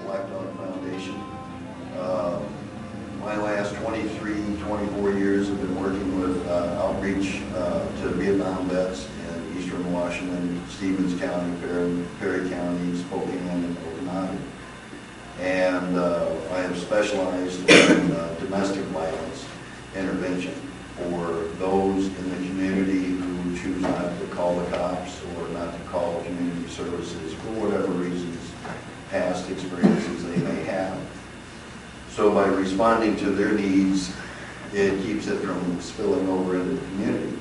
Blackdog Foundation. My last 24 years have been working with outreach to Vietnam vets in eastern Washington, Stevens County, Ferry County, Spokane, and Okanagan. And I have specialized in domestic violence intervention for those in the community who choose not to call the cops or not to call community services for whatever reasons, past experiences they may have. So by responding to their needs, it keeps it from spilling over into the community.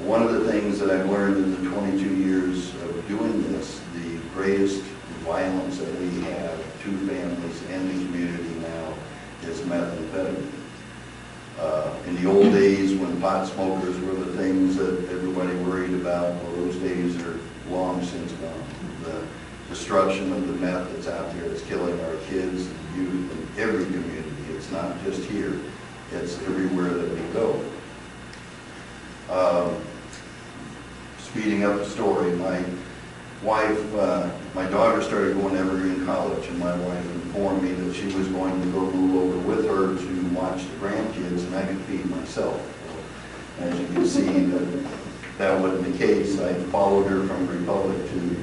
One of the things that I've learned in the 22 years of doing this, the greatest violence that we have to families and the community now is methamphetamine. In the old days when pot smokers were the things that everybody worried about, well, those days are long since gone. The destruction of the meth that's out there is killing our kids and youth in every community. It's not just here, it's everywhere that we go. Speeding up the story, my daughter started going to Evergreen College, and my wife informed me that she was going to go move over with her to watch the grandkids, and I could feed myself. As you can see, that wasn't the case. I followed her from Republic to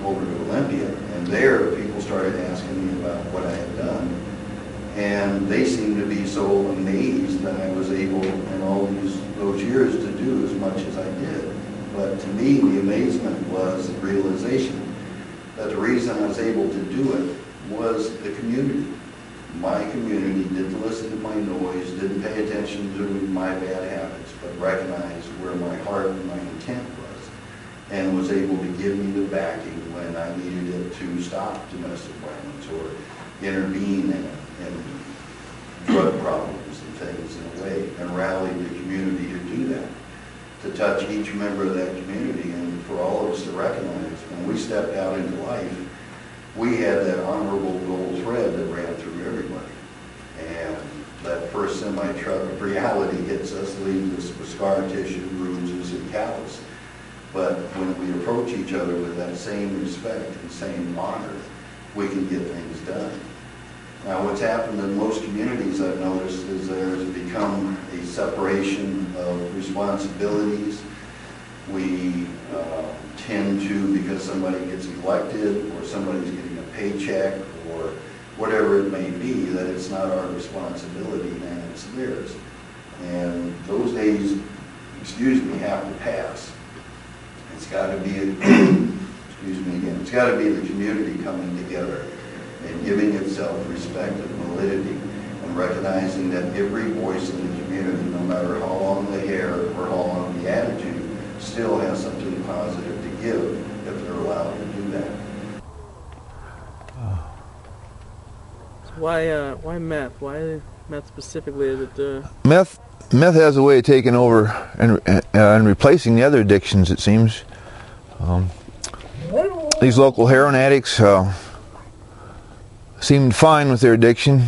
over to Olympia, and there people started asking me about what I had done, and they seemed to be so amazed that I was able in all those years to do as much as I did. But to me, the amazement was the realization that the reason I was able to do it was the community. My community didn't listen to my noise, didn't pay attention to my bad habits, but recognized where my heart and my intent was, and was able to give me the backing when I needed it to stop domestic violence or intervene in drug problems and things in a way, and rally the community to do that, to touch each member of that community, and for all of us to recognize when we stepped out into life, we had that honorable gold thread that ran through everybody. And that first semi-truck of reality hits us, leaves us with scar tissue, bruises, and callus. But when we approach each other with that same respect and same honor, we can get things done. Now, what's happened in most communities, I've noticed, is there's become a separation of responsibilities. We tend to, because somebody gets elected or somebody's getting a paycheck or whatever it may be, that it's not our responsibility and it's theirs. And those days, have to pass. It's got to be, it's got to be the community coming together and giving itself respect and validity, and recognizing that every voice in the community, no matter how long the hair or how long the attitude, still has something positive to give if they're allowed to do that. So why meth? Why meth specifically? Is it Meth has a way of taking over and replacing the other addictions, it seems. These local heroin addicts seemed fine with their addiction,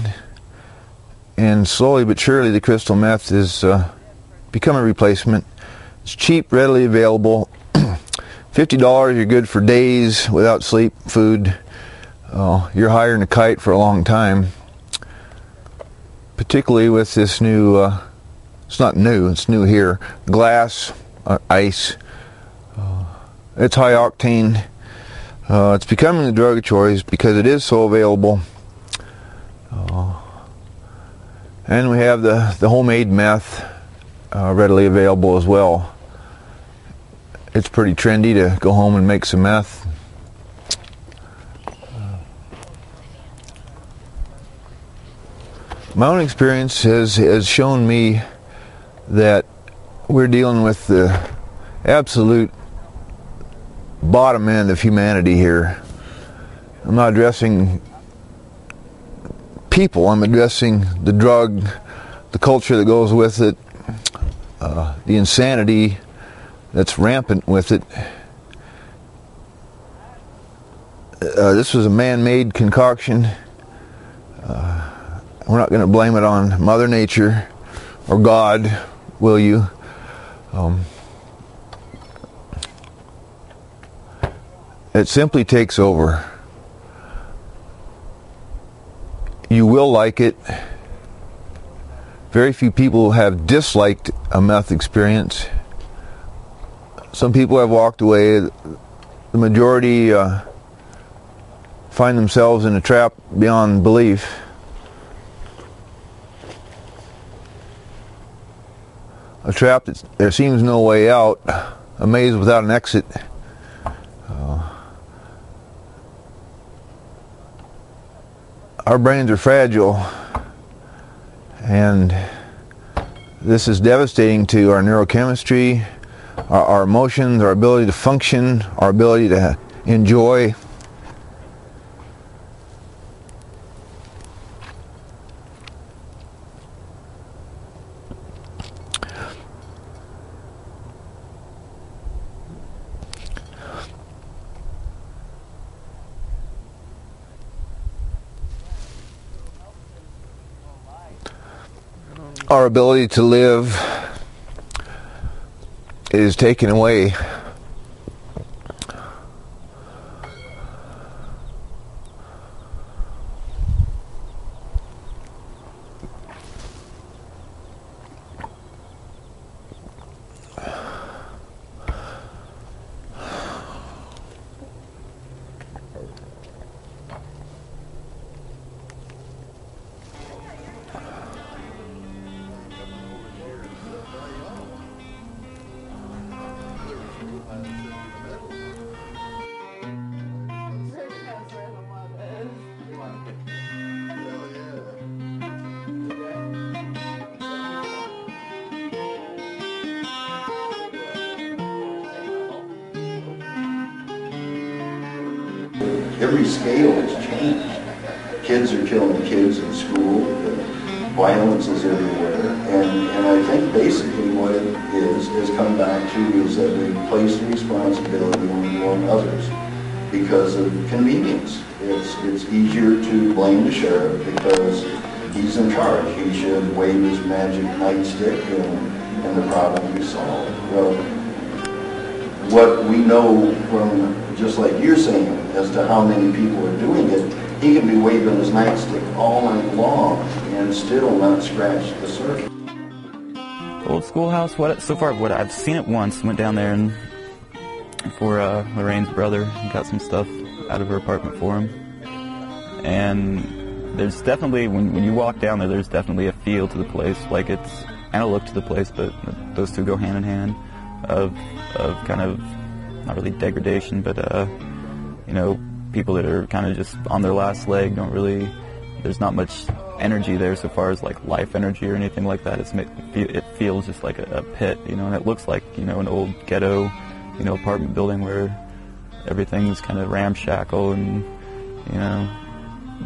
and slowly but surely the crystal meth is becoming a replacement. It's cheap, readily available. $50, you're good for days without sleep, food. You're higher than a kite for a long time. Particularly with this new, it's not new, it's new here, glass, ice. It's high octane. It's becoming the drug of choice because it is so available. And we have the homemade meth readily available as well. It's pretty trendy to go home and make some meth. My own experience has shown me that we're dealing with the absolute bottom end of humanity here. I'm not addressing people, I'm addressing the drug, the culture that goes with it, the insanity that's rampant with it. This was a man-made concoction. We're not going to blame it on Mother Nature or God, will you? It simply takes over. You will like it. Very few people have disliked a meth experience. Some people have walked away. The majority find themselves in a trap beyond belief. A trap that there seems no way out, a maze without an exit. Our brains are fragile, and this is devastating to our neurochemistry, our emotions, our ability to function, our ability to enjoy. Our ability to live is taken away. Every scale has changed. Kids are killing kids in school. Violence is everywhere. And I think basically what it is come back to is that we place the responsibility on others because of convenience. It's easier to blame the sheriff because he's in charge. He should wave his magic nightstick and the problem be solved. Well, what we know from, just like you're saying, as to how many people are doing it, he can be waving his nightstick all night long and still not scratch the surface. Old schoolhouse, so far what I've seen it once, went down there and for Lorraine's brother, got some stuff out of her apartment for him. And there's definitely, when you walk down there, there's definitely a feel to the place, like it's, and a look to the place, but those two go hand in hand, of kind of, not really degradation, but you know, people that are kind of just on their last leg, don't really, there's not much energy there so far as like life energy or anything like that. It feels just like a pit, you know, and it looks like, you know, an old ghetto, you know, apartment building where everything's kind of ramshackle and, you know,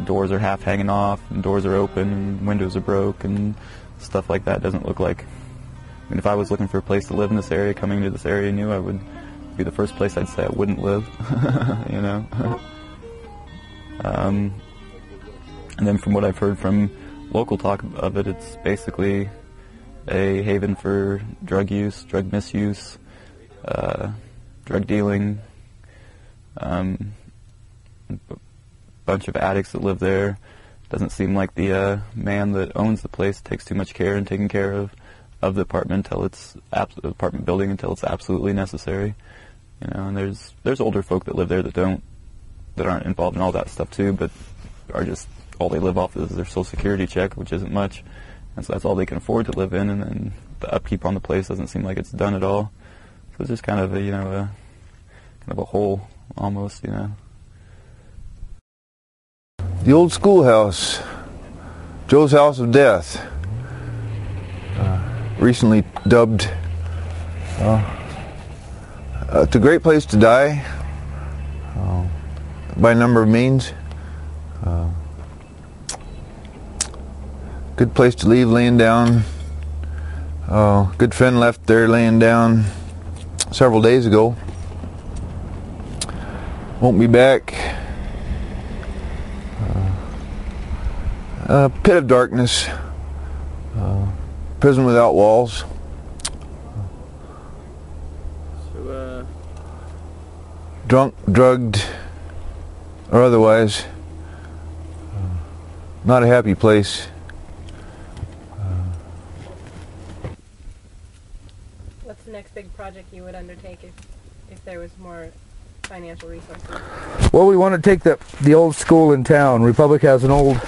doors are half hanging off and doors are open and windows are broke and stuff like that. Doesn't look like, I mean, if I was looking for a place to live in this area, coming into this area new, I would be the first place I'd say I wouldn't live, you know. And then from what I've heard from local talk of it, it's basically a haven for drug use, drug misuse, drug dealing, bunch of addicts that live there. Doesn't seem like the man that owns the place takes too much care in taking care of the apartment until it's apartment building until it's absolutely necessary. You know, and there's older folk that live there that aren't involved in all that stuff too, but are just, all they live off is their Social Security check, which isn't much, and so that's all they can afford to live in, and then the upkeep on the place doesn't seem like it's done at all. So it's just kind of a, you know, kind of a hole almost, you know. The old schoolhouse Joe's House of Death, recently dubbed. It's a great place to die, by a number of means. Good place to leave laying down. Good friend left there laying down several days ago. Won't be back. Pit of darkness. Prison without walls. So, Drunk, drugged, or otherwise. Not a happy place. What's the next big project you would undertake if there was more financial resources? Well, we want to take the old school in town. Republic has an old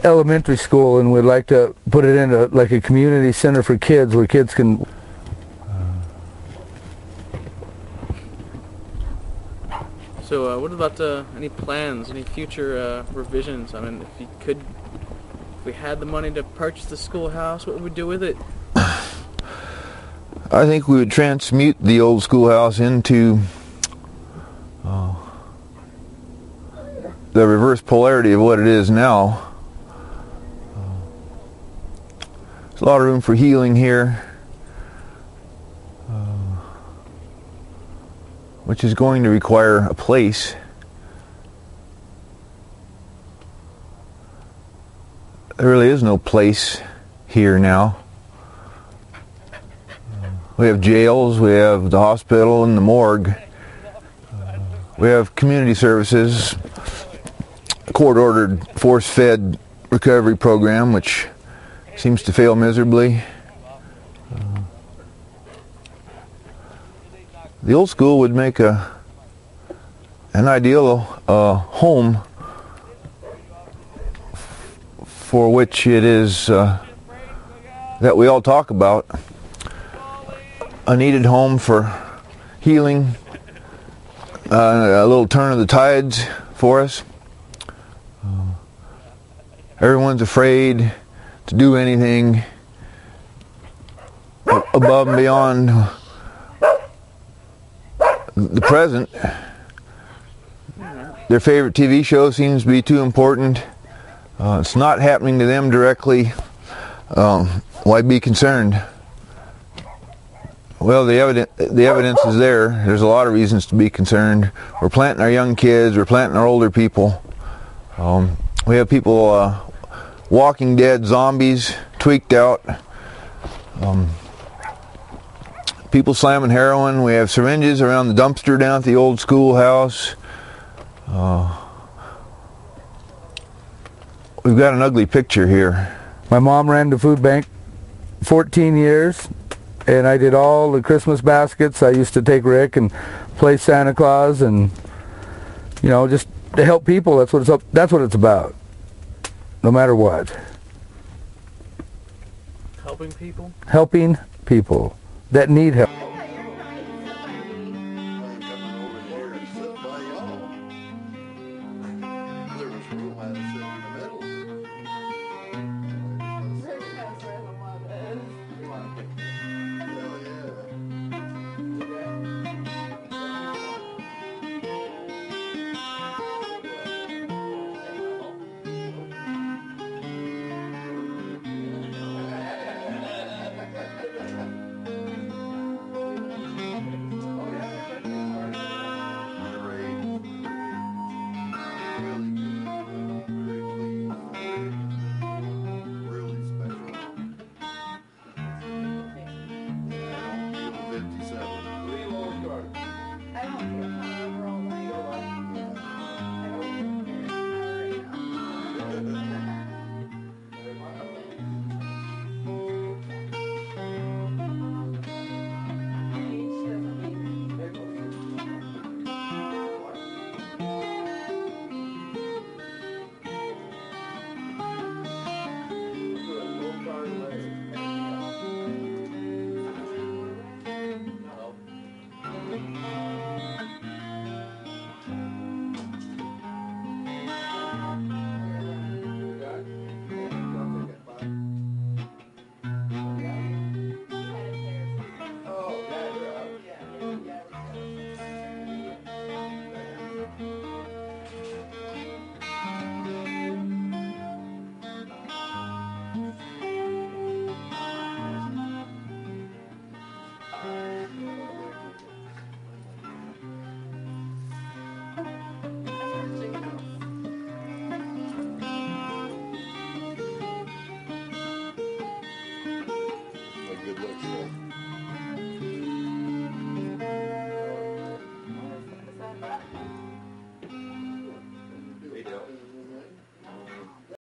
elementary school, and we'd like to put it into like a community center for kids where kids can. So what about any plans, any future revisions? I mean, if we had the money to purchase the schoolhouse, what would we do with it? I think we would transmute the old schoolhouse into the reverse polarity of what it is now. There's a lot of room for healing here, which is going to require a place. There really is no place here now. We have jails, we have the hospital and the morgue. We have community services, a court-ordered, force-fed recovery program, which seems to fail miserably. The old school would make an ideal home for which it is that we all talk about. A needed home for healing, a little turn of the tides for us. Everyone's afraid to do anything above and beyond the present. Their favorite TV show seems to be too important. It's not happening to them directly. Why be concerned? Well, the evidence is there. There's a lot of reasons to be concerned. We're planting our young kids. We're planting our older people. We have people walking dead, zombies, tweaked out. People slamming heroin. We have syringes around the dumpster down at the old schoolhouse. We've got an ugly picture here. My mom ran the food bank 14 years. And I did all the Christmas baskets. I used to take Rick and play Santa Claus, and you know, just to help people. That's what it's about. No matter what. Helping people? Helping people that need help.